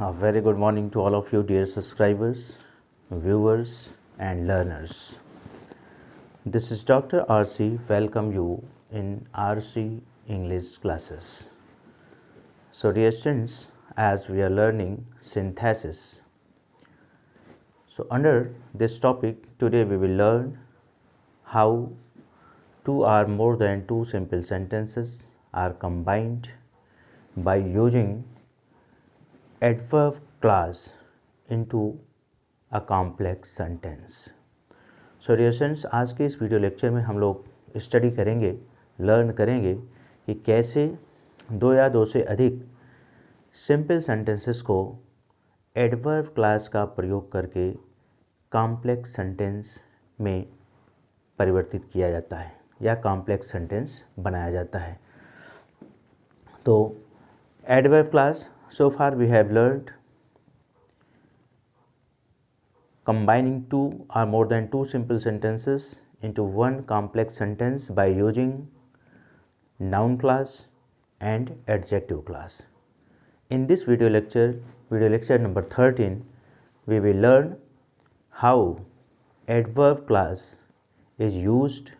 A very good morning to all of you, dear subscribers, viewers, and learners. This is Dr. RC. Welcome you in RC English classes. So, dear students, as we are learning synthesis, so under this topic today we will learn how two or more than two simple sentences are combined by using adverb clause into a complex sentence. So dear students, आज के इस video lecture में हम लोग study करेंगे, learn करेंगे कि कैसे दो या दो से अधिक सिंपल सेंटेंसेस को एडवर्ब क्लास का प्रयोग करके कॉम्प्लेक्स सेंटेंस में परिवर्तित किया जाता है या कॉम्प्लेक्स सेंटेंस बनाया जाता है। तो adverb class, so far we have learned combining two or more than two simple sentences into one complex sentence by using noun clause and adjective clause. In this video lecture number 13, we will learn how adverb clause is used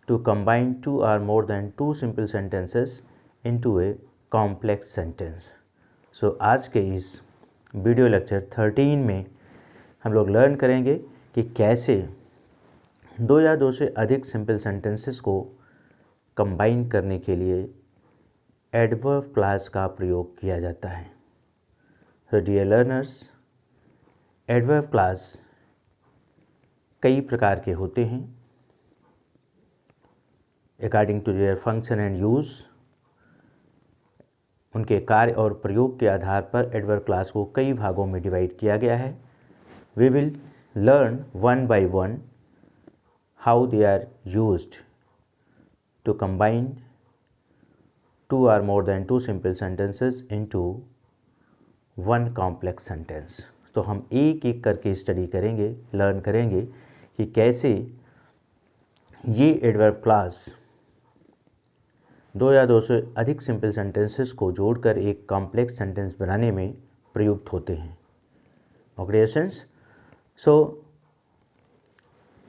to combine two or more than two simple sentences into a complex sentence. सो आज के इस video lecture 13 में हम लोग learn करेंगे कि कैसे दो या दो से अधिक सिंपल सेंटेंसेस को कंबाइन करने के लिए एडवर्ब क्लास का प्रयोग किया जाता है। So dear learners, adverb class कई प्रकार के होते हैं according to their function and use. उनके कार्य और प्रयोग के आधार पर एडवर्ब क्लास को कई भागों में डिवाइड किया गया है। We will learn one by one how they are used to combine two or more than two simple sentences into one complex sentence. तो हम एक एक करके स्टडी करेंगे, लर्न करेंगे कि कैसे ये एडवर्ब क्लास दो या दो से अधिक सिंपल सेंटेंसेस को जोड़कर एक कॉम्प्लेक्स सेंटेंस बनाने में प्रयुक्त होते हैं। ओके स्टूडेंट्स, सो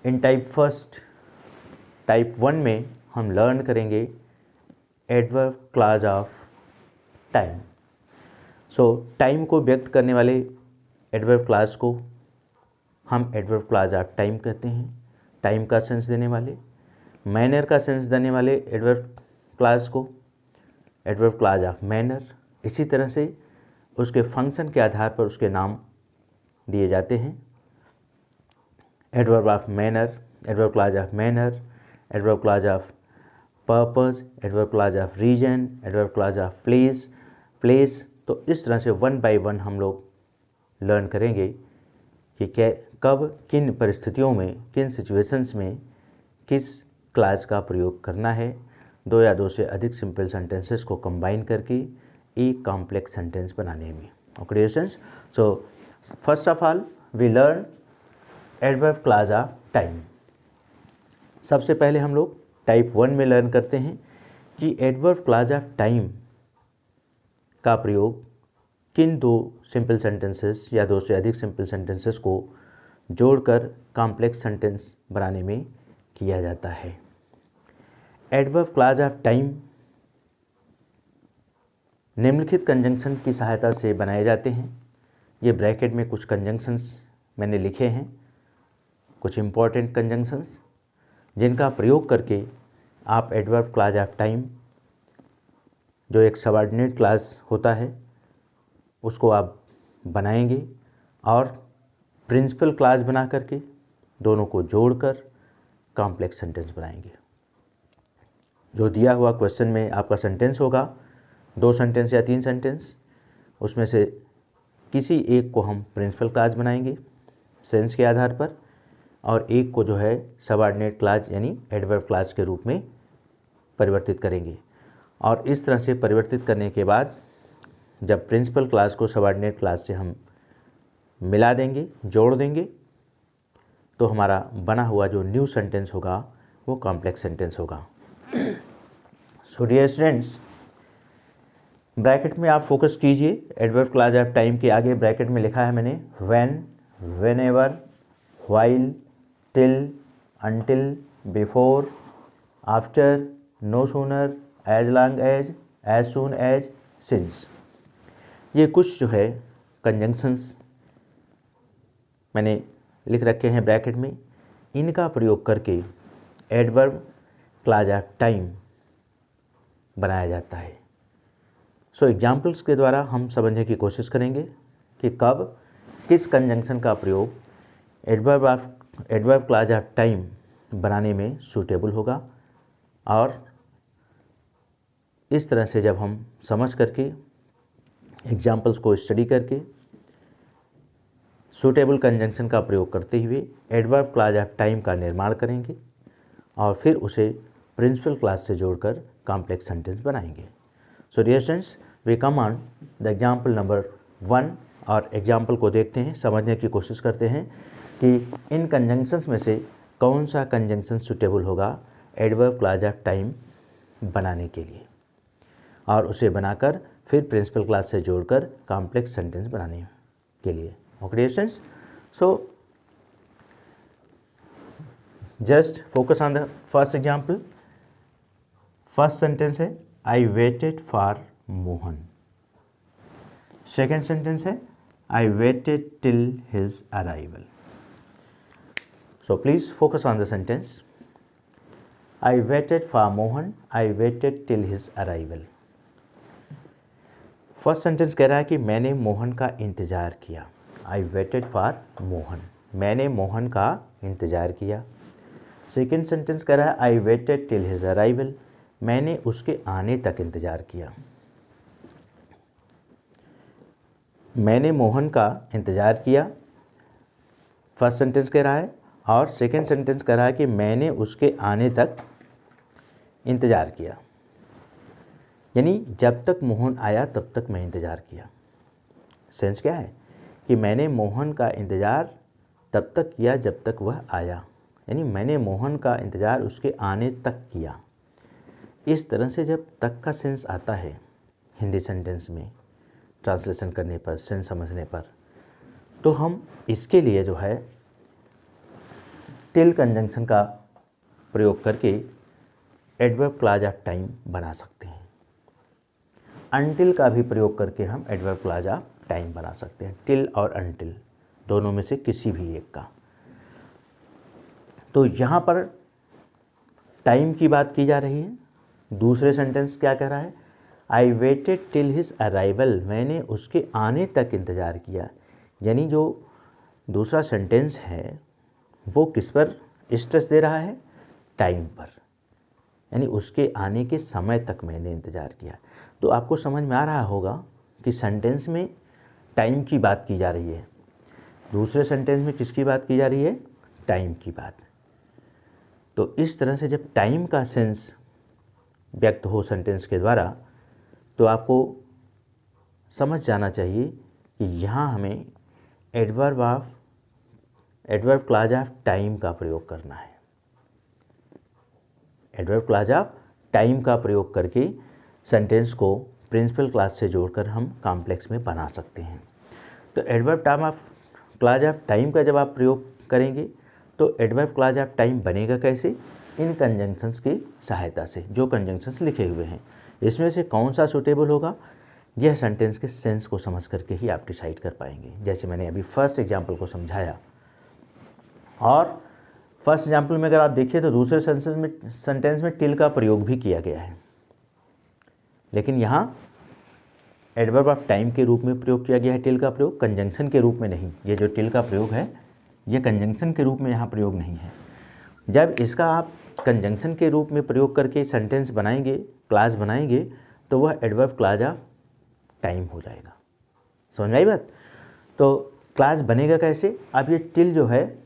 इन टाइप 1 में हम लर्न करेंगे adverb clause of time. So time को व्यक्त करने वाले एडवर्ब क्लाज को हम एडवर्ब क्लाज ऑफ टाइम कहते हैं। टाइम का सेंस देने वाले, मैनर का सेंस देने वाले एडवर्ब क्लास को एडवर्ब क्लाज ऑफ मैनर। इसी तरह से उसके फंक्शन के आधार पर उसके नाम दिए जाते हैं। Adverb of manner, adverb clause of manner, adverb clause of purpose, adverb clause of reason, adverb clause of place. तो इस तरह से वन बाय वन हम लोग लर्न करेंगे कि कब, किन परिस्थितियों में, किन सिचुएशंस में किस क्लास का प्रयोग करना है दो या दो से अधिक सिंपल सेंटेंसेस को कंबाइन करके एक कॉम्प्लेक्स सेंटेंस बनाने में। Okay students, so first of all we learn adverb clause of time. सबसे पहले हम लोग टाइप 1 में लर्न करते हैं कि एडवर्ब क्लाज ऑफ टाइम का प्रयोग किन दो सिंपल सेंटेंसेस या दो से अधिक सिंपल सेंटेंसेस को जोड़कर कॉम्प्लेक्स सेंटेंस बनाने में किया जाता है। एडवर्ब क्लाज ऑफ टाइम निम्नलिखित कंजंक्शन की सहायता से बनाए जाते हैं। ये ब्रैकेट में कुछ कंजंक्शंस मैंने लिखे हैं, कुछ इंपॉर्टेंट कंजंक्शंस जिनका प्रयोग करके आप एडवर्ब क्लाज ऑफ टाइम, जो एक सबऑर्डिनेट क्लास होता है, उसको आप बनाएंगे और प्रिंसिपल क्लास बना करके दोनों को जोड़कर कॉम्प्लेक्स सेंटेंस बनाएंगे। जो दिया हुआ क्वेश्चन में आपका सेंटेंस होगा, 2 सेंटेंस या 3 सेंटेंस, उसमें से किसी एक को हम प्रिंसिपल क्लास बनाएंगे सेंस के आधार पर, और एक को जो है सबऑर्डिनेट क्लास यानी एडवर्ब क्लास के रूप में परिवर्तित करेंगे। और इस तरह से परिवर्तित करने के बाद जब प्रिंसिपल क्लास को सबऑर्डिनेट क्लास से हम मिला देंगे, जोड़ देंगे, तो हमारा बना हुआ जो न्यू सेंटेंस होगा वो कॉम्प्लेक्स सेंटेंस होगा। So dear students, ब्रैकेट में आप फोकस कीजिए, एडवर्ब क्लॉज ऑफ टाइम के आगे ब्रैकेट में लिखा है मैंने when, whenever, while, till, until, before, after, no sooner, as long as soon as, since. ये कुछ जो है कंजंक्शंस मैंने लिख रखे हैं ब्रैकेट में, इनका प्रयोग करके एडवर्ब क्लॉज ऑफ टाइम बनाया जाता है। सो एग्जाम्पल्स के द्वारा हम समझने की कोशिश करेंगे कि कब किस कंजंक्शन का प्रयोग एडवर्ब क्लॉज ऑफ टाइम बनाने में सूटेबल होगा, और इस तरह से जब हम समझ करके एग्जाम्पल्स को स्टडी करके सूटेबल कंजंक्शन का प्रयोग करते हुए एडवर्ब क्लॉज ऑफ टाइम का निर्माण करेंगे और फिर उसे प्रिंसिपल क्लॉज से जोड़कर कॉम्प्लेक्स सेंटेंस बनाएंगे। So dear students, we come on the example number 1 और एग्जाम्पल को देखते हैं, समझने की कोशिश करते हैं कि इन कंजंक्शंस में से कौन सा कंजंक्शन सूटेबल होगा एडवर्ब क्लॉज ऑफ टाइम बनाने के लिए, और उसे बनाकर फिर प्रिंसिपल क्लॉज से जोड़कर कॉम्प्लेक्स सेंटेंस बनाने के लिए। Okay dear students, so just focus on the first example. First sentence है I waited for Mohan. Second sentence है I waited till his arrival. So please focus on the sentence I waited for Mohan, I waited till his arrival. First sentence कह रहा है कि मैंने मोहन का इंतजार किया। आई वेटेड फॉर मोहन, मैंने मोहन का इंतजार किया। सेकेंड सेंटेंस कह रहा है I waited till his arrival, मैंने उसके आने तक इंतजार किया। मैंने मोहन का इंतजार किया, फर्स्ट सेंटेंस कह रहा है, और सेकेंड सेंटेंस कह रहा है कि मैंने उसके आने तक इंतजार किया, यानी जब तक मोहन आया तब तक मैं इंतजार किया। सेंस क्या है कि मैंने मोहन का इंतजार तब तक किया जब तक वह आया, यानी मैंने मोहन का इंतजार उसके आने तक किया। इस तरह से जब तक का सेंस आता है हिंदी सेंटेंस में ट्रांसलेशन करने पर, सेंस समझने पर, तो हम इसके लिए जो है टिल कंजंक्शन का प्रयोग करके एडवर्ब क्लॉज ऑफ टाइम बना सकते हैं। अनटिल का भी प्रयोग करके हम एडवर्ब क्लॉज ऑफ टाइम बना सकते हैं, टिल और अनटिल दोनों में से किसी भी एक का। तो यहाँ पर टाइम की बात की जा रही है। दूसरे सेंटेंस क्या कह रहा है, I waited till his arrival, मैंने उसके आने तक इंतज़ार किया। यानी जो दूसरा सेंटेंस है वो किस पर स्ट्रेस दे रहा है, टाइम पर, यानी उसके आने के समय तक मैंने इंतज़ार किया। तो आपको समझ में आ रहा होगा कि सेंटेंस में टाइम की बात की जा रही है, दूसरे सेंटेंस में किसकी बात की जा रही है, टाइम की बात। तो इस तरह से जब टाइम का सेंस व्यक्त हो सेंटेंस के द्वारा, तो आपको समझ जाना चाहिए कि यहाँ हमें एडवर्ब क्लॉज ऑफ टाइम का प्रयोग करना है। एडवर्ब क्लॉज ऑफ टाइम का प्रयोग करके सेंटेंस को प्रिंसिपल क्लॉज से जोड़कर हम कॉम्प्लेक्स में बना सकते हैं। तो एडवर्ब क्लॉज ऑफ टाइम का जब आप प्रयोग करेंगे तो एडवर्ब क्लॉज ऑफ टाइम बनेगा कैसे, इन कंजंक्शंस की सहायता से, जो कंजंक्शंस लिखे हुए हैं। इसमें से कौन सा सूटेबल होगा, यह सेंटेंस के सेंस को समझ करके ही आप डिसाइड कर पाएंगे। जैसे मैंने अभी फर्स्ट एग्जाम्पल को समझाया, और फर्स्ट एग्जाम्पल में अगर आप देखिए तो दूसरे सेंटेंस में टिल का प्रयोग भी किया गया है, लेकिन यहाँ एडवर्ब ऑफ टाइम के रूप में प्रयोग किया गया है टिल का प्रयोग, कंजंक्शन के रूप में नहीं। ये जो टिल का प्रयोग है ये कंजंक्शन के रूप में यहाँ प्रयोग नहीं है। जब इसका आप कंजंक्शन के रूप में प्रयोग करके सेंटेंस बनाएंगे, क्लॉज बनाएंगे, तो वह एडवर्ब क्लॉज ऑफ टाइम हो जाएगा। समझ में आई बात। तो क्लॉज बनेगा कैसे, अब ये टिल जो है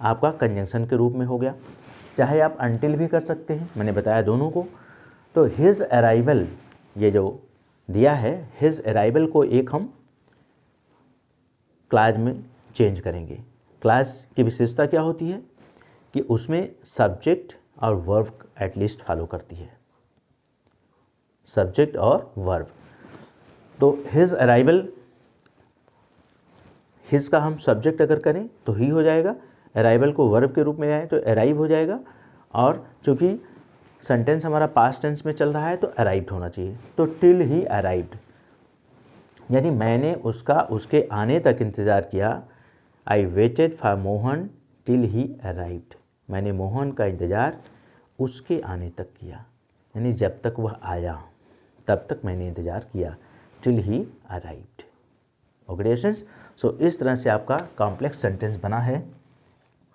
आपका कंजंक्शन के रूप में हो गया, चाहे आप अनटिल भी कर सकते हैं, मैंने बताया दोनों को। तो हिज अराइवल, ये जो दिया है हिज अराइवल को एक हम क्लॉज में चेंज करेंगे। क्लॉज की विशेषता क्या होती है कि उसमें सब्जेक्ट और वर्ब एटलीस्ट फॉलो करती है, सब्जेक्ट और वर्ब। तो हिज अराइवल, हिज का हम सब्जेक्ट अगर करें तो ही हो जाएगा, अराइवल को वर्ब के रूप में आए तो अराइव हो जाएगा, और चूंकि सेंटेंस हमारा पास्ट टेंस में चल रहा है तो अराइव्ड होना चाहिए, तो टिल ही अराइव्ड, यानी मैंने उसका उसके आने तक इंतज़ार किया। आई waited for Mohan till he arrived, मैंने मोहन का इंतज़ार उसके आने तक किया, यानी जब तक वह आया तब तक मैंने इंतज़ार किया, till he arrived. Okay students, so इस तरह से आपका कॉम्प्लेक्स सेंटेंस बना है।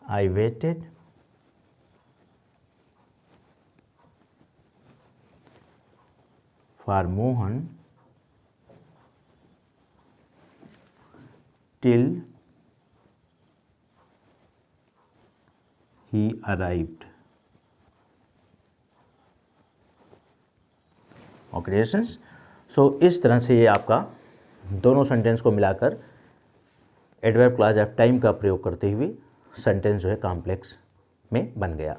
I waited for Mohan till he arrived. Okay students, so इस तरह से ये आपका दोनों सेंटेंस को मिलाकर एडवर्ब क्लॉज ऑफ टाइम का प्रयोग करते हुए सेंटेंस जो है कॉम्प्लेक्स में बन गया।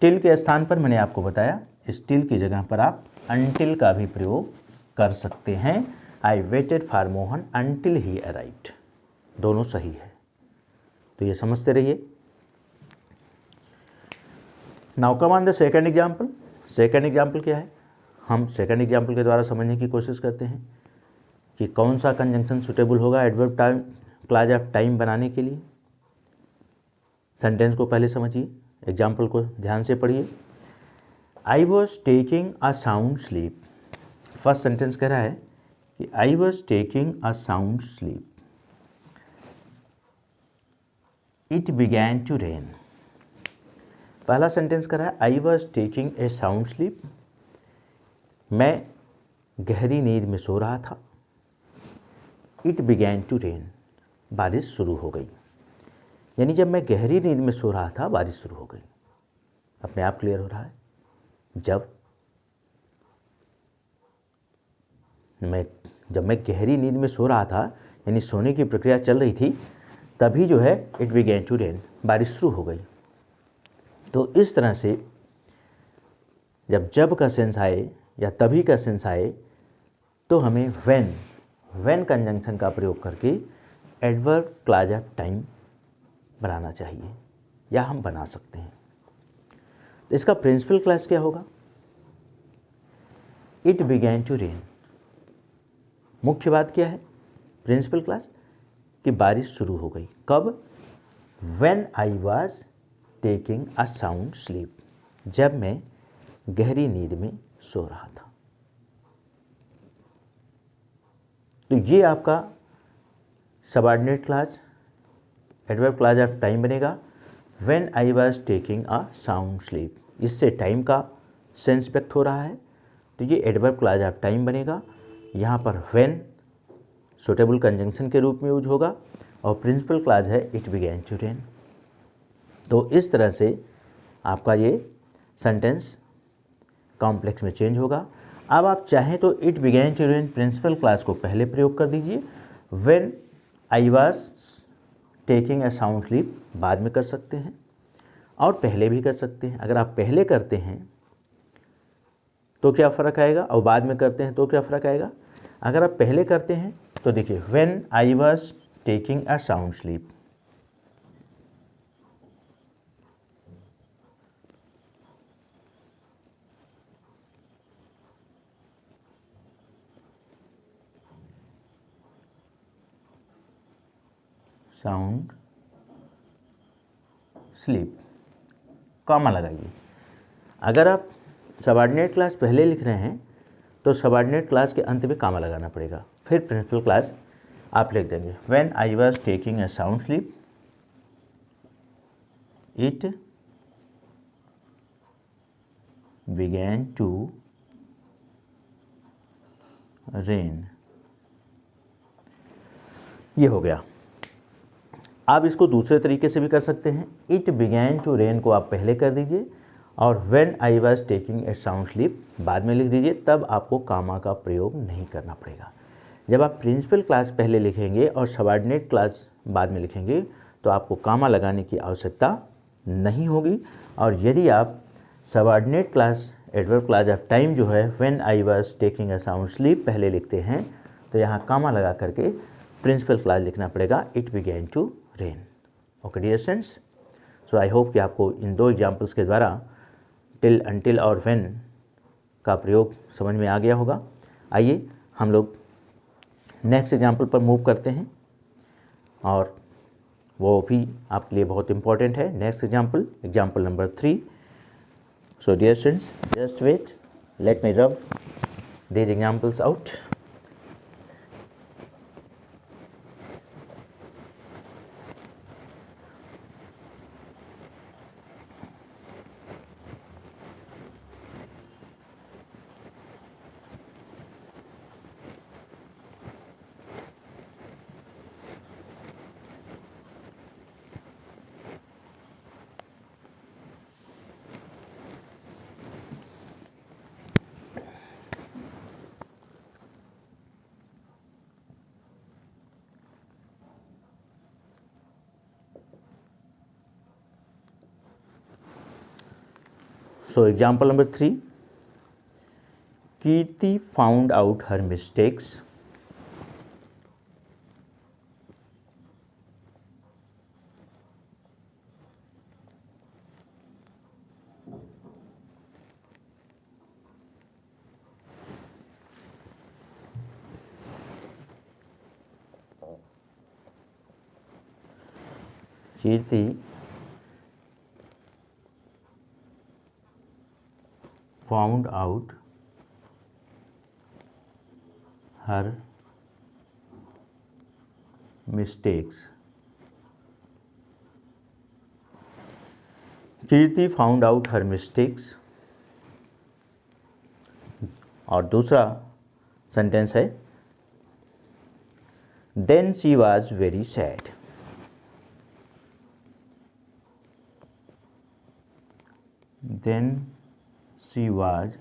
टिल के स्थान पर मैंने आपको बताया, इस टिल की जगह पर आप अनटिल का भी प्रयोग कर सकते हैं। आई waited for Mohan until he arrived, दोनों सही है, तो ये समझते रहिए। Now come on the second example. Second example क्या है, हम सेकंड एग्जाम्पल के द्वारा समझने की कोशिश करते हैं कि कौन सा कंजंक्शन सुटेबल होगा adverb time clause of time बनाने के लिए। सेंटेंस को पहले समझिए, एग्जाम्पल को ध्यान से पढ़िए। I was taking a sound sleep, first sentence कह रहा है कि I was taking a sound sleep, it began to rain. पहला सेंटेंस कह रहा है I was taking a sound sleep, मैं गहरी नींद में सो रहा था। इट बिगैन टू रेन, बारिश शुरू हो गई, यानी जब मैं गहरी नींद में सो रहा था बारिश शुरू हो गई। अपने आप क्लियर हो रहा है, जब मैं गहरी नींद में सो रहा था, यानी सोने की प्रक्रिया चल रही थी, तभी जो है इट बिगैन टू रेन, बारिश शुरू हो गई। तो इस तरह से जब का सेंस आए या तभी का सेंस आए तो हमें व्हेन कंजंक्शन का प्रयोग करके एडवर्ब क्लॉज ऑफ टाइम बनाना चाहिए, या हम बना सकते हैं। तो इसका प्रिंसिपल क्लॉज क्या होगा, इट बिगैन टू रेन। मुख्य बात क्या है प्रिंसिपल क्लॉज, कि बारिश शुरू हो गई, कब, when I was taking a sound sleep, जब मैं गहरी नींद में सो रहा था। तो ये आपका subordinate clause adverb clause of time बनेगा, when I was taking a sound sleep. इससे टाइम का सेंस व्यक्त हो रहा है, तो ये एडवर्ब क्लॉज ऑफ टाइम बनेगा। यहाँ पर व्हेन सुटेबल कंजंक्शन के रूप में यूज होगा, और प्रिंसिपल क्लॉज है इट बिगैन टू रेन। तो इस तरह से आपका ये सेंटेंस कॉम्प्लेक्स में चेंज होगा। अब आप चाहें तो it began to rain principal clause को पहले प्रयोग कर दीजिए, when I was taking a sound sleep बाद में कर सकते हैं, और पहले भी कर सकते हैं। अगर आप पहले करते हैं तो क्या फ़र्क आएगा, और बाद में करते हैं तो क्या फ़र्क आएगा। अगर आप पहले करते हैं तो देखिए, when I was taking a sound sleep, sound sleep, comma लगाइए। अगर आप सबऑर्डिनेट क्लॉज पहले लिख रहे हैं तो सबऑर्डिनेट क्लॉज के अंत में कॉमा लगाना पड़ेगा, फिर प्रिंसिपल क्लॉज आप लिख देंगे, when I was taking a sound sleep it began to rain. ये हो गया। आप इसको दूसरे तरीके से भी कर सकते हैं, इट बिगैन टू रेन को आप पहले कर दीजिए और when I was taking a sound sleep बाद में लिख दीजिए, तब आपको कामा का प्रयोग नहीं करना पड़ेगा। जब आप प्रिंसिपल क्लास पहले लिखेंगे और सबऑर्डिनेट क्लास बाद में लिखेंगे तो आपको कामा लगाने की आवश्यकता नहीं होगी। और यदि आप subordinate class adverb clause of time जो है when I was taking a sound sleep पहले लिखते हैं तो यहाँ कामा लगा करके प्रिंसिपल क्लॉज लिखना पड़ेगा, it began to rain. Okay dear students, so I hope कि आपको इन दो एग्जाम्पल्स के द्वारा टिल, अनटिल और व्हेन का प्रयोग समझ में आ गया होगा। आइए हम लोग नेक्स्ट एग्जाम्पल पर मूव करते हैं, और वो भी आपके लिए बहुत इंपॉर्टेंट है। Next example, example number 3। So dear students, just wait, let me rub these examples out. So example number 3, Kirti found out her mistakes. Kirti found out her mistakes. Kirti found out her mistakes. और दूसरा sentence है, then she was very sad. Then she was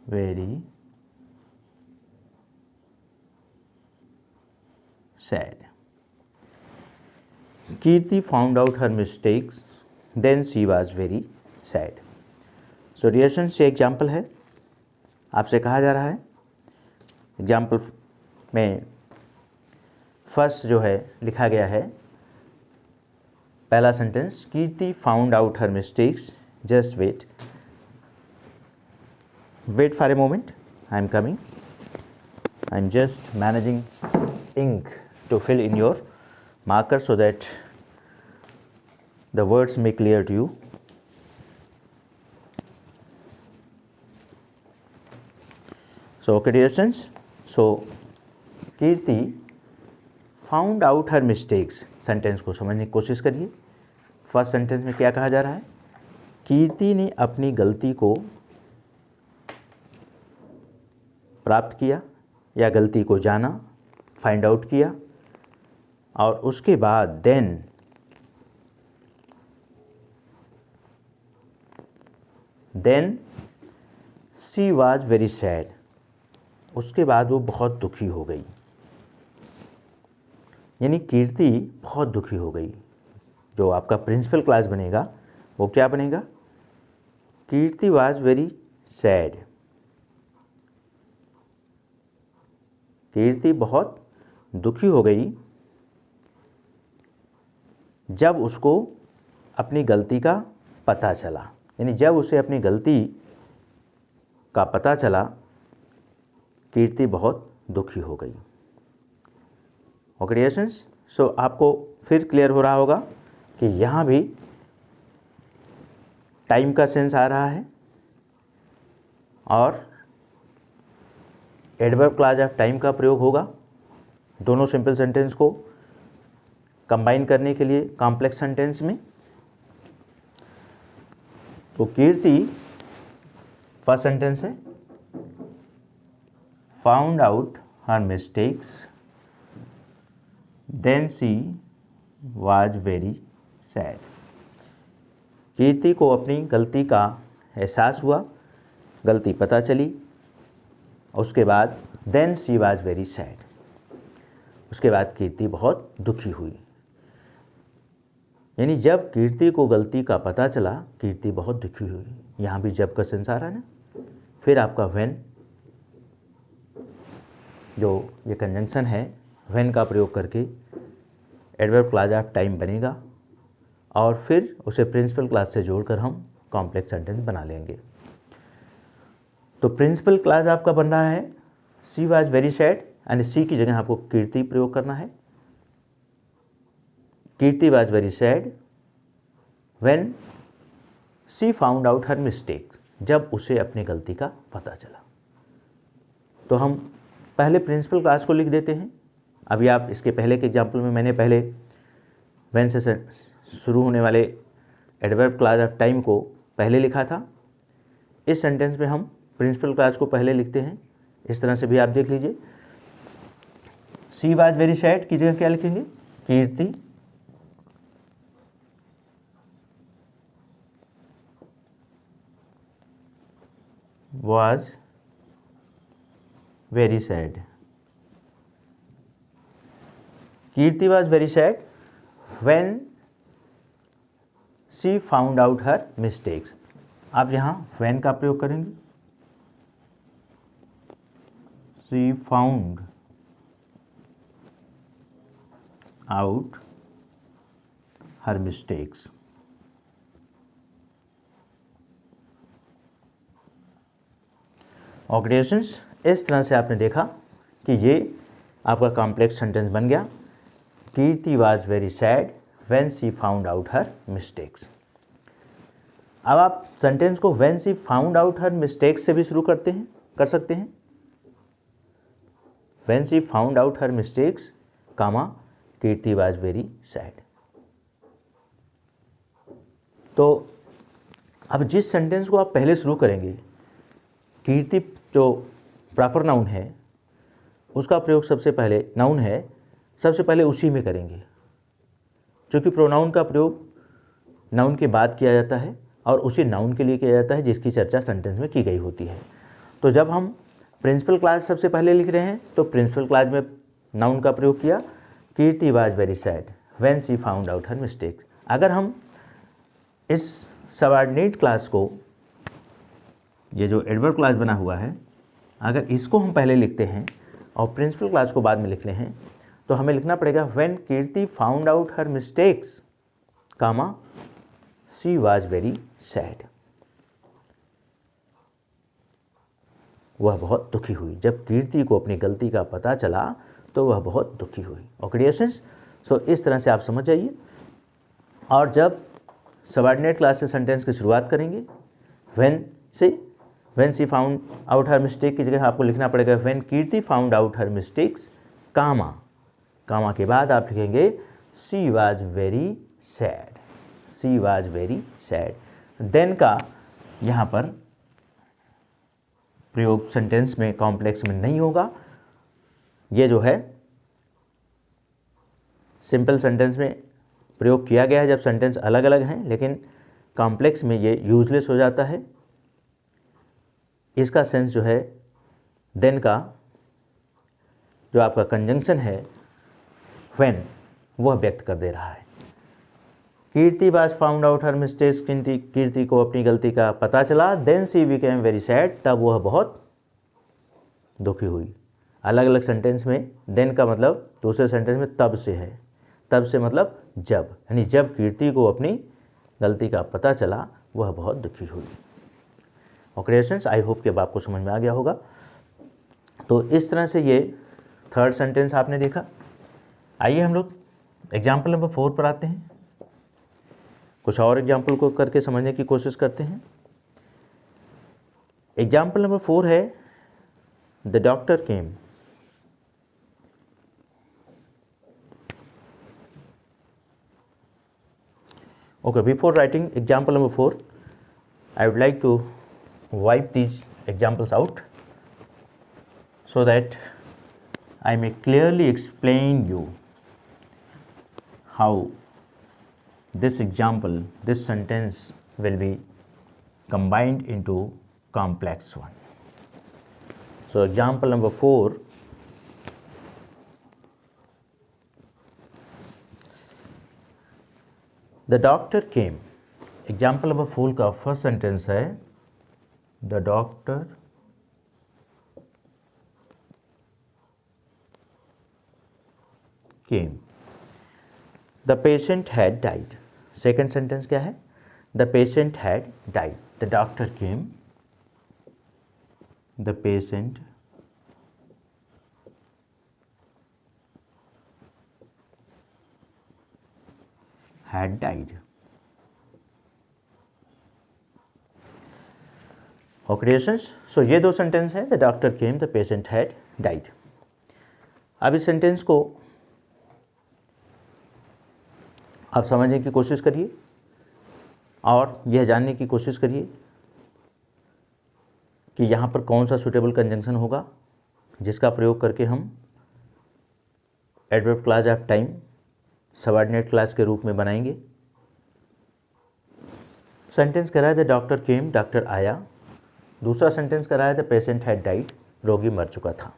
very sad. Kirti found out her mistakes, then she was very sad. So reaction से example है, आपसे कहा जा रहा है एग्जाम्पल में फर्स्ट जो है लिखा गया है पहला sentence, Kirti found out her mistakes, just wait for a moment, I am coming, I am just managing ink to fill in your marker so that the words may clear to you. So okay dear students, so Kirti found out her mistakes, sentence को समझने की कोशिश करिए। First sentence में क्या कहा जा रहा है, कीर्ति ने अपनी गलती को प्राप्त किया या गलती को जाना, फाइंड आउट किया, और उसके बाद then she was very sad, उसके बाद वो बहुत दुखी हो गई। यानी कीर्ति बहुत दुखी हो गई। जो आपका प्रिंसिपल क्लास बनेगा वो क्या बनेगा, कीर्ति वाज वेरी सैड, कीर्ति बहुत दुखी हो गई जब उसको अपनी गलती का पता चला। यानी जब उसे अपनी गलती का पता चला, कीर्ति बहुत दुखी हो गई। ओके डियर स्टूडेंट्स, सो आपको फिर क्लियर हो रहा होगा कि यहाँ भी टाइम का सेंस आ रहा है और एडवर्ब क्लॉज ऑफ टाइम का प्रयोग होगा दोनों सिंपल सेंटेंस को कंबाइन करने के लिए कॉम्प्लेक्स सेंटेंस में। तो कीर्ति फर्स्ट सेंटेंस है, found out her mistakes, then she was very sad. Kirti को अपनी गलती का एहसास हुआ, गलती पता चली, उसके बाद then she was very sad, उसके बाद कीर्ति बहुत दुखी हुई। यानी जब कीर्ति को गलती का पता चला, कीर्ति बहुत दुखी हुई। यहाँ भी जब का सेंस आ रहा है ना। फिर आपका व्हेन, जो ये कंजंक्शन है, व्हेन का प्रयोग करके एडवर्ब क्लॉज ऑफ टाइम बनेगा और फिर उसे प्रिंसिपल क्लॉज से जोड़कर हम कॉम्प्लेक्स सेंटेंस बना लेंगे। तो प्रिंसिपल क्लॉज आपका बन रहा है शी वॉज वेरी सैड, यानी सी की जगह आपको कीर्ति प्रयोग करना है। Kirti was very sad when she found out her mistake, जब उसे अपनी गलती का पता चला। तो हम पहले प्रिंसिपल क्लॉज को लिख देते हैं। अभी आप इसके पहले के एग्जाम्पल में मैंने पहले व्हेन से शुरू होने वाले एडवर्ब क्लॉज ऑफ टाइम को पहले लिखा था। इस सेंटेंस में हम प्रिंसिपल क्लॉज को पहले लिखते हैं। इस तरह से भी आप देख लीजिए। शी वॉज वेरी सैड की जगह क्या लिखेंगे? कीर्ति was very sad. Kirti was very sad when she found out her mistakes. आप यहाँ when का प्रयोग करेंगे। She found out her mistakes. Occupations, इस तरह से आपने देखा कि ये आपका कॉम्प्लेक्स सेंटेंस बन गया। Kirti was very sad when she found out her mistakes. अब आप सेंटेंस को when she found out her mistakes से भी शुरू कर सकते हैं। When she found out her mistakes comma Kirti was very sad. तो अब जिस सेंटेंस को आप पहले शुरू करेंगे, कीर्ति जो प्रॉपर नाउन है उसका प्रयोग सबसे पहले, नाउन है, सबसे पहले उसी में करेंगे, क्योंकि प्रोनाउन का प्रयोग नाउन के बाद किया जाता है और उसी नाउन के लिए किया जाता है जिसकी चर्चा सेंटेंस में की गई होती है। तो जब हम प्रिंसिपल क्लॉज सबसे पहले लिख रहे हैं तो प्रिंसिपल क्लॉज में नाउन का प्रयोग किया। Kirti was very sad when she found out her mistakes. अगर हम इस सबऑर्डिनेट क्लॉज को, ये जो एडवर्ब क्लॉज बना हुआ है, अगर इसको हम पहले लिखते हैं और प्रिंसिपल क्लॉज को बाद में लिखते हैं तो हमें लिखना पड़ेगा when Kirti found out her mistakes comma she was very sad. वह बहुत दुखी हुई। जब कीर्ति को अपनी गलती का पता चला तो वह बहुत दुखी हुई। ऑक्यूपेशंस, सो इस तरह से आप समझ जाइए। और जब सबऑर्डिनेट क्लॉज से सेंटेंस की शुरुआत करेंगे, when she found out her mistake की जगह आपको लिखना पड़ेगा when Kirti found out her mistakes comma के बाद आप लिखेंगे she was very sad. She was very sad. Then का यहाँ पर प्रयोग सेंटेंस में कॉम्प्लेक्स में नहीं होगा। ये जो है सिंपल सेंटेंस में प्रयोग किया गया है जब सेंटेंस अलग अलग हैं, लेकिन कॉम्प्लेक्स में ये यूजलेस हो जाता है। इसका सेंस जो है देन का जो आपका कंजंक्शन है व्हेन, वह व्यक्त कर दे रहा है। Kirti was found out her mistakes, Kirti को अपनी गलती का पता चला। Then she became very sad, तब वह बहुत दुखी हुई। अलग अलग सेंटेंस में देन का मतलब दूसरे सेंटेंस में तब से है। तब से मतलब जब, यानी जब कीर्ति को अपनी गलती का पता चला वह बहुत दुखी हुई। ऑक्यूपेशंस, आई होप कि अब आपको समझ में आ गया होगा। तो इस तरह से ये थर्ड सेंटेंस आपने देखा। आइए हम लोग एग्जाम्पल नंबर 4 पर आते हैं। कुछ और एग्जाम्पल को करके समझने की कोशिश करते हैं। एग्जाम्पल नंबर 4 है the doctor came. Okay, before writing example number 4, I would like to wipe these examples out so that I may clearly explain you how this example, this sentence will be combined into complex one. So example number 4, the doctor came, example of a full का first sentence है the doctor came, the patient had died. Second sentence क्या है? The patient had died, the doctor came, the patient had died. Okay students, so ये दो sentence है, the doctor came, the patient had died. अब इस sentence को आप समझने की कोशिश करिए और यह जानने की कोशिश करिए कि यहाँ पर कौन सा सुटेबल कंजंक्शन होगा जिसका प्रयोग करके हम adverb clause of time subordinate clause के रूप में बनाएंगे। सेंटेंस कह रहा है द डॉक्टर केम, डॉक्टर आया। दूसरा सेंटेंस कह रहा है द पेशेंट हैड डाइड, रोगी मर चुका था।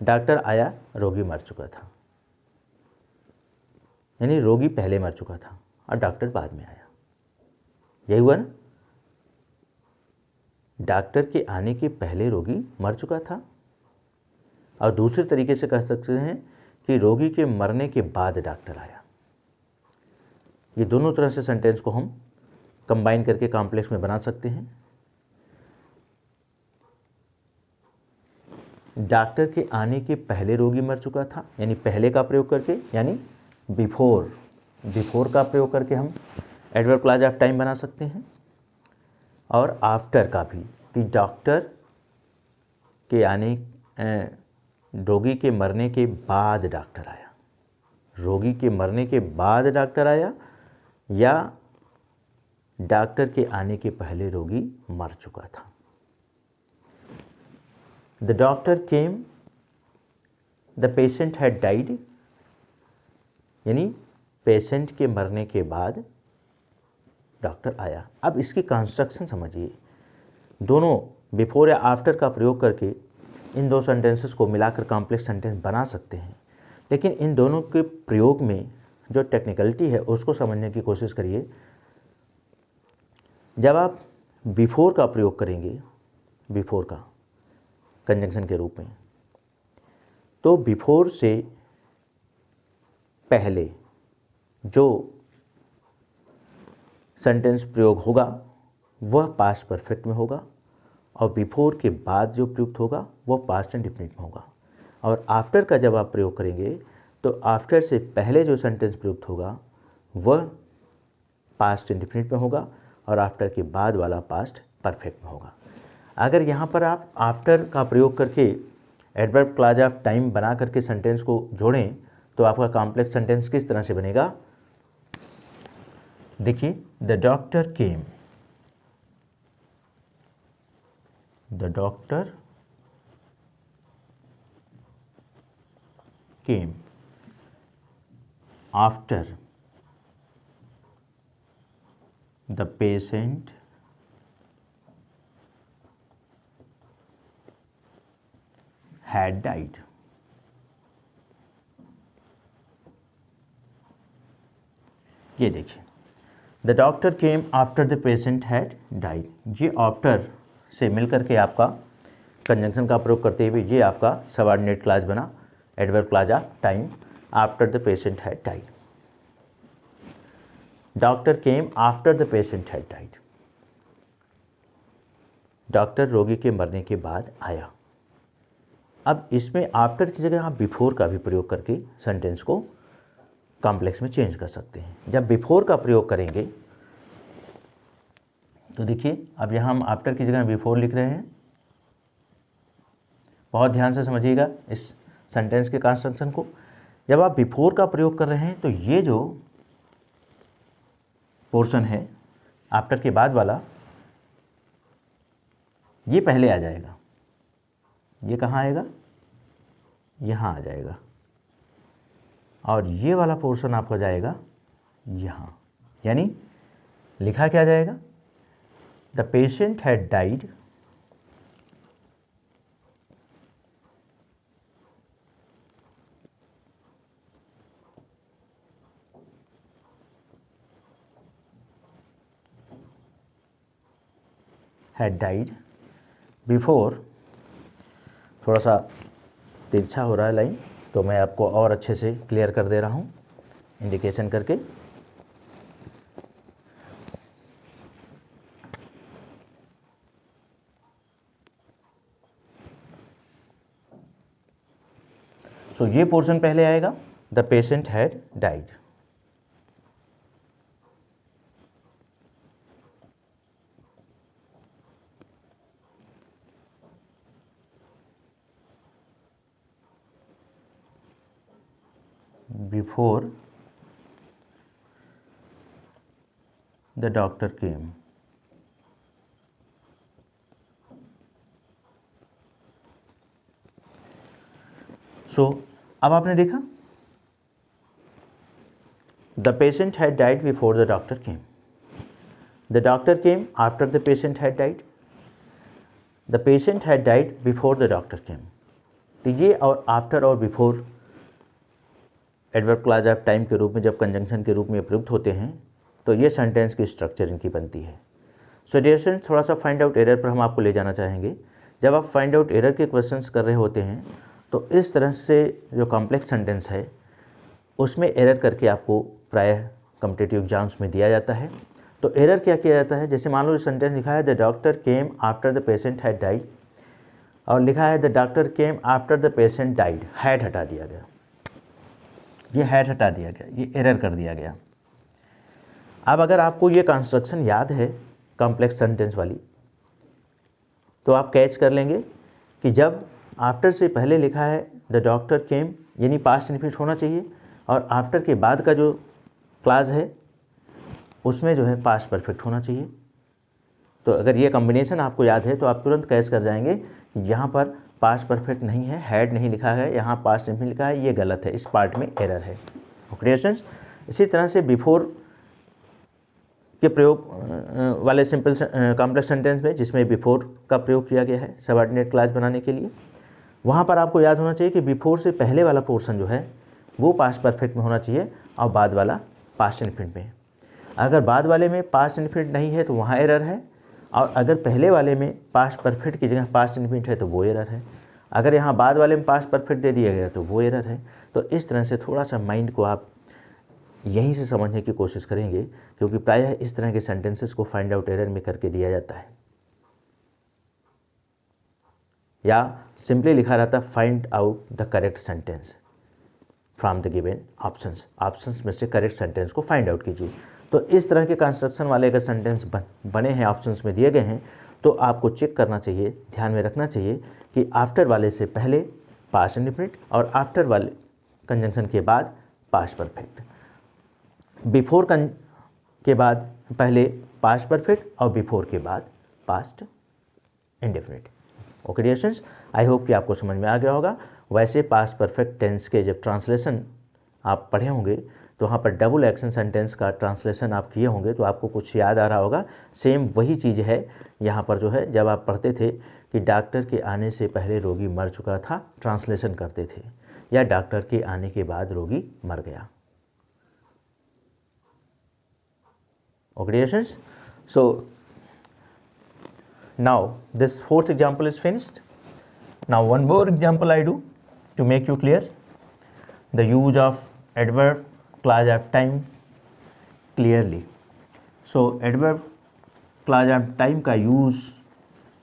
डॉक्टर आया, रोगी मर चुका था, यानी रोगी पहले मर चुका था और डॉक्टर बाद में आया। यही हुआ ना? डॉक्टर के आने के पहले रोगी मर चुका था, और दूसरे तरीके से कह सकते हैं कि रोगी के मरने के बाद डॉक्टर आया। ये दोनों तरह से सेंटेंस को हम कंबाइन करके कॉम्प्लेक्स में बना सकते हैं। डॉक्टर के आने के पहले रोगी मर चुका था, यानी पहले का प्रयोग करके, यानी बिफोर, बिफोर का प्रयोग करके हम एडवर्ब क्लॉज ऑफ टाइम बना सकते हैं। और आफ्टर का भी, कि डॉक्टर के आने, रोगी के मरने के बाद डॉक्टर आया, रोगी के मरने के बाद डॉक्टर आया, या डॉक्टर के आने के पहले रोगी मर चुका था। The doctor came, the patient had died, यानी पेशेंट के मरने के बाद डॉक्टर आया। अब इसकी कंस्ट्रक्शन समझिए, दोनों बिफोर या आफ्टर का प्रयोग करके इन दो सेंटेंसेस को मिलाकर कॉम्प्लेक्स सेंटेंस बना सकते हैं, लेकिन इन दोनों के प्रयोग में जो टेक्निकलिटी है उसको समझने की कोशिश करिए। जब आप बिफोर का प्रयोग करेंगे, बिफोर का कंजंक्शन के रूप में, तो बिफोर से पहले जो सेंटेंस प्रयोग होगा वह पास्ट परफेक्ट में होगा, और बिफोर के बाद जो प्रयुक्त होगा वह पास्ट इंडेफिनिट में होगा। और आफ्टर का जब आप प्रयोग करेंगे तो आफ्टर से पहले जो सेंटेंस प्रयुक्त होगा वह पास्ट इंडेफिनिट में होगा, और आफ्टर के बाद वाला पास्ट परफेक्ट में होगा। अगर यहाँ पर आप आफ्टर का प्रयोग करके एडवर्ब क्लॉज ऑफ टाइम बना करके सेंटेंस को जोड़ें तो आपका कॉम्प्लेक्स सेंटेंस किस तरह से बनेगा? देखिए, the doctor came, the doctor came after the patient had died. ये देखिए, the doctor came after the patient had died, ये आफ्टर से मिलकर के आपका कंजंक्शन का प्रयोग करते हुए ये आपका सबऑर्डिनेट क्लॉज बना, adverb clause of time, after the patient had died. Doctor came after the patient had died, doctor रोगी के मरने के बाद आया। अब इसमें आफ्टर की जगह आप बिफोर का भी प्रयोग करके सेंटेंस को कॉम्प्लेक्स में चेंज कर सकते हैं। जब बिफोर का प्रयोग करेंगे तो देखिए, अब यहाँ हम आफ्टर की जगह बिफोर लिख रहे हैं। बहुत ध्यान से समझिएगा इस सेंटेंस के कंस्ट्रक्शन को। जब आप बिफोर का प्रयोग कर रहे हैं तो ये जो पोर्शन है आफ्टर के बाद वाला, ये पहले आ जाएगा। ये कहाँ आएगा? यहाँ आ जाएगा, और ये वाला पोर्शन आपका जाएगा यहाँ। यानी लिखा क्या जाएगा? The patient had died had died before, थोड़ा सा तिरछा हो रहा है लाइन, तो मैं आपको और अच्छे से क्लियर कर दे रहा हूँ इंडिकेशन करके। सो ये पोर्शन पहले आएगा, the patient had died. Before the doctor came, so अब आपने देखा the patient had died before the doctor came, the doctor came after the patient had died, the patient had died before the doctor came। तो ये और after और before adverb clause of time के रूप में जब कंजंक्शन के रूप में प्रयुक्त होते हैं तो ये सेंटेंस की स्ट्रक्चर इनकी बनती है। सो डियर स्टूडेंट्स, थोड़ा सा फाइंड आउट एरर पर हम आपको ले जाना चाहेंगे। जब आप फाइंड आउट एरर के क्वेश्चंस कर रहे होते हैं तो इस तरह से जो कॉम्प्लेक्स सेंटेंस है उसमें एरर करके आपको प्रायः कॉम्पिटिटिव एग्जाम्स में दिया जाता है। तो एरर क्या किया जाता है, जैसे मान लो सेंटेंस लिखा है the doctor came after the patient had died, और लिखा है the doctor came after the patient died, had हटा दिया गया, ये हैड हटा दिया गया, ये एरर कर दिया गया। अब अगर आपको ये कंस्ट्रक्शन याद है कॉम्प्लेक्स सेंटेंस वाली, तो आप कैच कर लेंगे कि जब आफ्टर से पहले लिखा है द डॉक्टर केम, यानी पास्ट इन्फिनिट होना चाहिए, और आफ्टर के बाद का जो क्लास है उसमें जो है पास्ट परफेक्ट होना चाहिए। तो अगर ये कॉम्बिनेशन आपको याद है तो आप तुरंत कैच कर जाएंगे यहाँ पर पास्ट परफेक्ट नहीं है, हैड नहीं लिखा है, यहाँ पास्ट इन्फिनिट लिखा है, ये गलत है, इस पार्ट में एरर है। क्रिएशंस इसी तरह से बिफोर के प्रयोग वाले सिंपल कॉम्प्लेक्स सेंटेंस में जिसमें बिफोर का प्रयोग किया गया है सबऑर्डिनेट क्लॉज बनाने के लिए, वहाँ पर आपको याद होना चाहिए कि बिफोर से पहले वाला पोर्शन जो है वो पास्ट परफेक्ट में होना चाहिए और बाद वाला पास्ट इन्फिनिट में। अगर बाद वाले में पास्ट इन्फिनिट नहीं है तो वहाँ एरर है, और अगर पहले वाले में पास्ट परफेक्ट की जगह पास्ट इन्फिनिट है तो वो एरर है। अगर यहाँ बाद वाले में पास्ट परफेक्ट दे दिया गया तो वो एरर है। तो इस तरह से थोड़ा सा माइंड को आप यहीं से समझने की कोशिश करेंगे, क्योंकि प्रायः इस तरह के सेंटेंसेस को फाइंड आउट एरर में करके दिया जाता है, या सिंपली लिखा रहता है find out the correct sentence from the given options, options में से करेक्ट सेंटेंस को फाइंड आउट कीजिए। तो इस तरह के कंस्ट्रक्शन वाले अगर सेंटेंस बने हैं, ऑप्शंस में दिए गए हैं, तो आपको चेक करना चाहिए, ध्यान में रखना चाहिए कि आफ्टर वाले से पहले पास्ट इंडिफिनिट और आफ्टर वाले कंजंक्शन के बाद पास्ट परफेक्ट, बिफोर के बाद पहले पास्ट परफेक्ट और बिफोर के बाद past indefinite. Okay dear students, I hope कि आपको समझ में आ गया होगा। वैसे पास्ट परफेक्ट टेंस के जब ट्रांसलेशन आप पढ़े होंगे तो वहाँ पर डबल एक्शन सेंटेंस का ट्रांसलेशन आप किए होंगे तो आपको कुछ याद आ रहा होगा। सेम वही चीज़ है यहाँ पर जो है, जब आप पढ़ते थे कि डॉक्टर के आने से पहले रोगी मर चुका था, ट्रांसलेशन करते थे, या डॉक्टर के आने के बाद रोगी मर गया। Okay dear students, so now this fourth example is finished. Now one more example I do to make you clear the use of adverb clause of time clearly. So adverb clause of time का use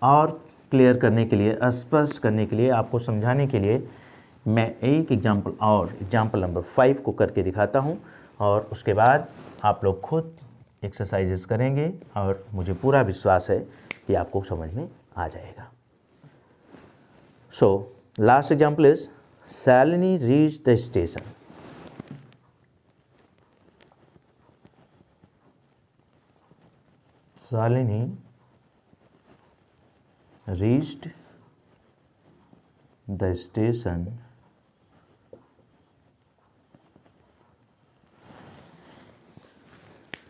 और clear करने के लिए, स्पष्ट करने के लिए, आपको समझाने के लिए मैं एक एग्जाम्पल और एग्जाम्पल नंबर 5 को करके दिखाता हूँ, और उसके बाद आप लोग खुद एक्सरसाइजेस करेंगे और मुझे पूरा विश्वास है कि आपको समझ में आ जाएगा। So last example is Shalini reach the station. Shalini reached the station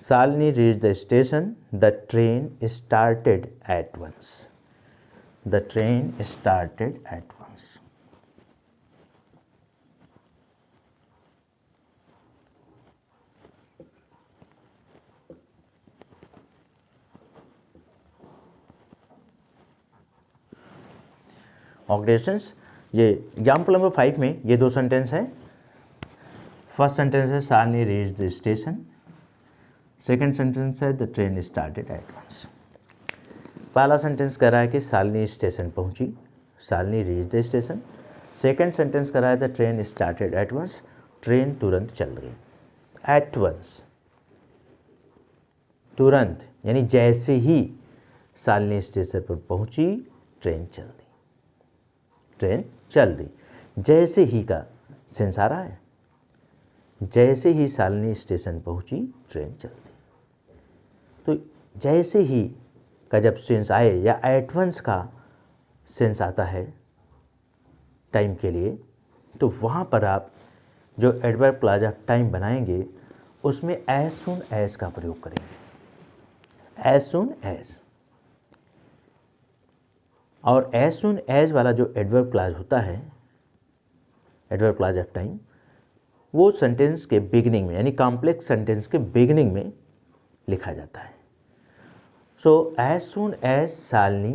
Shalini reached the station. The train started at once. The train started at once. Occupations. ये एग्जाम्पल नंबर 5 में ये दो सेंटेंस है। फर्स्ट सेंटेंस है Shalini reach the station, second sentence है the train started at once. पहला sentence कह रहा है कि शालिनी स्टेशन पहुंची, Shalini reach the station. Second sentence कह रहा है the train started at once, train तुरंत चल गई। एट वंस, तुरंत, यानी जैसे ही शालिनी स्टेशन पर पहुंची ट्रेन चल दी, ट्रेन चल दी। जैसे ही का सेंस आ रहा है, जैसे ही शालिनी स्टेशन पहुंची ट्रेन चल दी। तो जैसे ही का जब सेंस आए या एट वंस का सेंस आता है टाइम के लिए, तो वहाँ पर आप जो एडवर्ब क्लॉज ऑफ टाइम बनाएंगे उसमें एज सून एज का प्रयोग करेंगे। एज सून एज, और एज सून एज वाला जो एडवर्ब क्लॉज होता है, एडवर्ब क्लॉज ऑफ टाइम, वो सेंटेंस के बिगिनिंग में, यानी कॉम्प्लेक्स सेंटेंस के बिगिनिंग में लिखा जाता है। So as soon as Shalini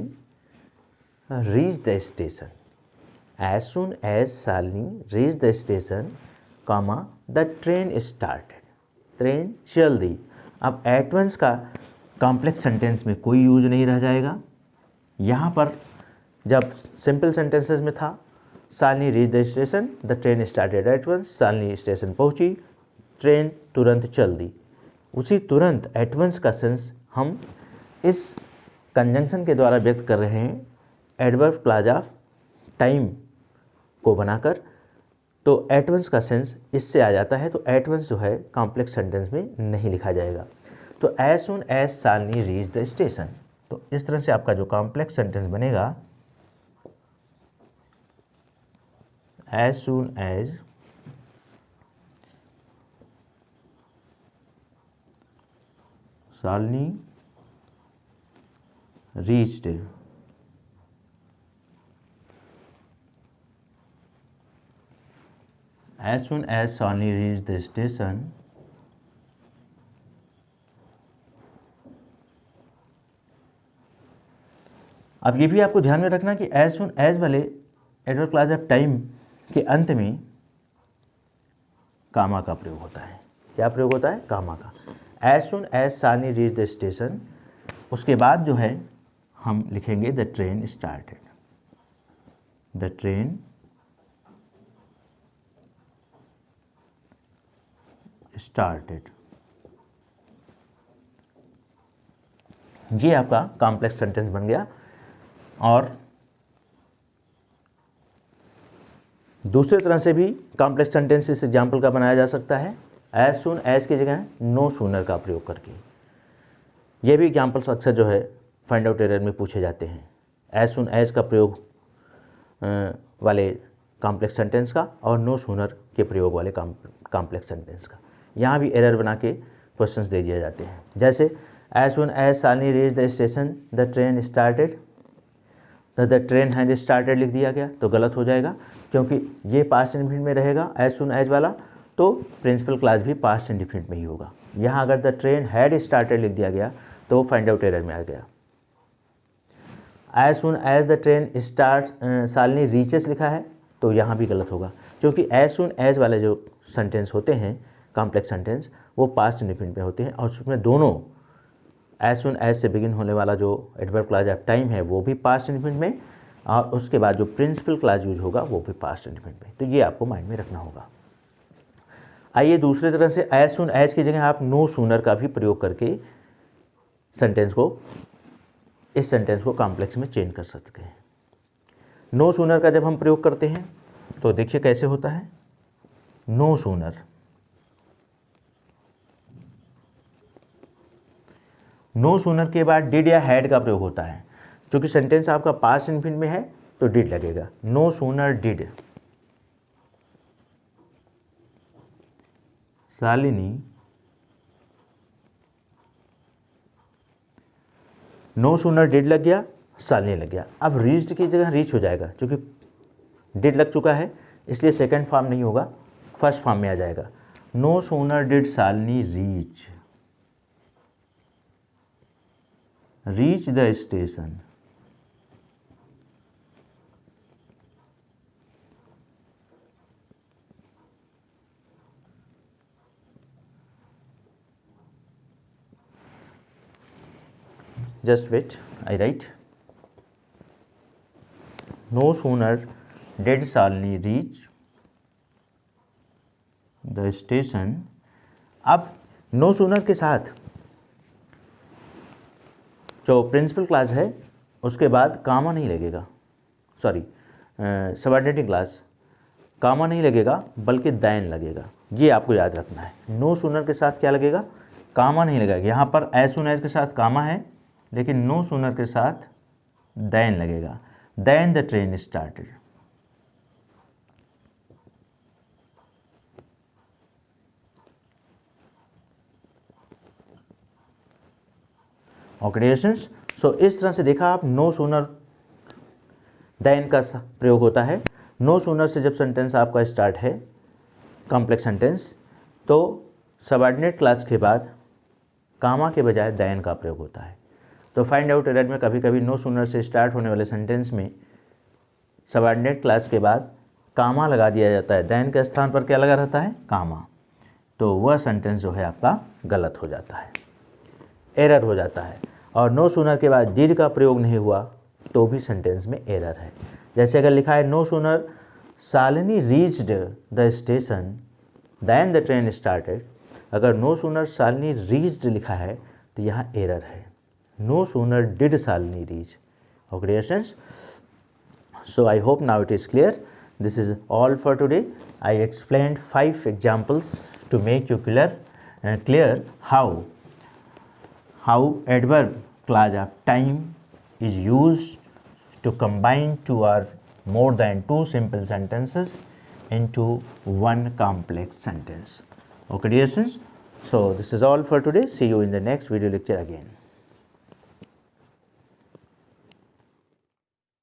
reach the station, as soon as Shalini reach the station, comma the train started, train चल दी। अब एट वंस का कॉम्प्लेक्स सेंटेंस में कोई यूज नहीं रह जाएगा। यहाँ पर जब सिंपल सेंटेंसेस में था Shalini reach the station, the train started at once, Shalini station पहुंची, ट्रेन तुरंत चल दी। उसी तुरंत एट वंस का सेंस हम इस कंजंक्शन के द्वारा व्यक्त कर रहे हैं एडवर्ब क्लॉज ऑफ टाइम को बनाकर। तो एट वंस का सेंस इससे आ जाता है। तो एट वंस जो है कॉम्प्लेक्स सेंटेंस में नहीं लिखा जाएगा। तो as soon as Shalini reach the station, तो इस तरह से आपका जो कॉम्प्लेक्स सेंटेंस बनेगा, as soon as Shalini reached, as soon as Shalini reached the station, अब ये भी आपको ध्यान में रखना कि as soon as वाले एडवर्ब क्लॉज ऑफ टाइम के अंत में कामा का प्रयोग होता है। क्या प्रयोग होता है? कामा का। As soon as Shalini reach the station, उसके बाद जो है हम लिखेंगे the train started, the train started. ये आपका कॉम्प्लेक्स सेंटेंस बन गया। और दूसरे तरह से भी कॉम्प्लेक्स सेंटेंस इस एग्जाम्पल का बनाया जा सकता है, एज सून एज की जगह नो सूनर का प्रयोग करके। ये भी एग्जाम्पल्स अक्सर जो है फाइंड आउट एरर में पूछे जाते हैं, एज सून एज का प्रयोग वाले कॉम्प्लेक्स सेंटेंस का और नो सूनर के प्रयोग वाले कॉम्प्लेक्स सेंटेंस का। यहाँ भी एरर बना के क्वेश्चंस दे दिए जाते हैं, जैसे as soon as Shalini reach the station the train started, the train has started लिख दिया गया तो गलत हो जाएगा, क्योंकि ये पास्ट इंडिफिनिट में रहेगा एज सून एज वाला, तो प्रिंसिपल क्लास भी पास्ट इंडिफिनिट में ही होगा। यहाँ अगर द ट्रेन हैड स्टार्टेड लिख दिया गया तो वो फाइंड आउट एरर में आ गया। As soon as the train start Shalini reaches लिखा है तो यहाँ भी गलत होगा, क्योंकि एज सून एज वाले जो सेंटेंस होते हैं कॉम्प्लेक्स सेंटेंस वो पास्ट इंडिफिनिट में होते हैं, और उसमें दोनों एज सून एज से बिगिन होने वाला जो एडवर्ब क्लॉज ऑफ टाइम है वो भी पास्ट इंडिफिनिट में, और उसके बाद जो प्रिंसिपल क्लॉज यूज होगा वो भी पास्ट इंडिफिनिट में। तो ये आपको माइंड में रखना होगा। आइए दूसरे तरह से एज सून एज की जगह आप नो सूनर का भी प्रयोग करके सेंटेंस को, इस सेंटेंस को कॉम्प्लेक्स में चेंज कर सकते हैं। नो सूनर का जब हम प्रयोग करते हैं तो देखिए कैसे होता है। नो सूनर, नो सूनर के बाद डिड या हैड का प्रयोग होता है। क्योंकि सेंटेंस आपका पास्ट इंडिफिनिट में है तो डिड लगेगा। No sooner did Shalini, no sooner did लग गया, शालिनी लग गया। अब रीच्ड की जगह रीच हो जाएगा, क्योंकि डिड लग चुका है इसलिए सेकंड फॉर्म नहीं होगा, फर्स्ट फॉर्म में आ जाएगा। No sooner did Shalini reach the station, just wait, I write. No sooner did Shalini reach the station. अब no sooner के साथ जो प्रिंसिपल क्लास है उसके बाद कामा नहीं लगेगा, सॉरी सबऑर्डिनेटिंग क्लास, कामा नहीं लगेगा बल्कि दैन लगेगा, ये आपको याद रखना है। नो सूनर के साथ क्या लगेगा, कामा नहीं लगेगा। यहाँ पर एज सून एज के साथ कामा है, लेकिन नो सूनर के साथ दैन लगेगा। Then the train started. Oxidations. So इस तरह से देखा आप, नो सूनर दैन का प्रयोग होता है। नो सूनर से जब सेंटेंस आपका स्टार्ट है कॉम्प्लेक्स सेंटेंस, तो सबऑर्डिनेट क्लास के बाद कामा के बजाय दैन का प्रयोग होता है। तो फाइंड आउट एरर में कभी कभी नो सूनर से स्टार्ट होने वाले सेंटेंस में सबऑर्डिनेट क्लास के बाद कामा लगा दिया जाता है, दैन के स्थान पर क्या लगा रहता है, कामा। तो वह सेंटेंस जो है आपका गलत हो जाता है, एरर हो जाता है। और नो सूनर के बाद डिड का प्रयोग नहीं हुआ तो भी सेंटेंस में एरर है। जैसे अगर लिखा है no sooner Shalini reached the station than the train started, अगर नो सूनर शालिनी रीच्ड लिखा है तो यहाँ एरर है। No sooner did Shalini reach. Okay, so I hope now it is clear. This is all for today. I explained 5 examples to make you clear how adverb clause of time is used to combine 2 or more than 2 simple sentences into one complex sentence. Okay dear students, so this is all for today. See you in the next video lecture again.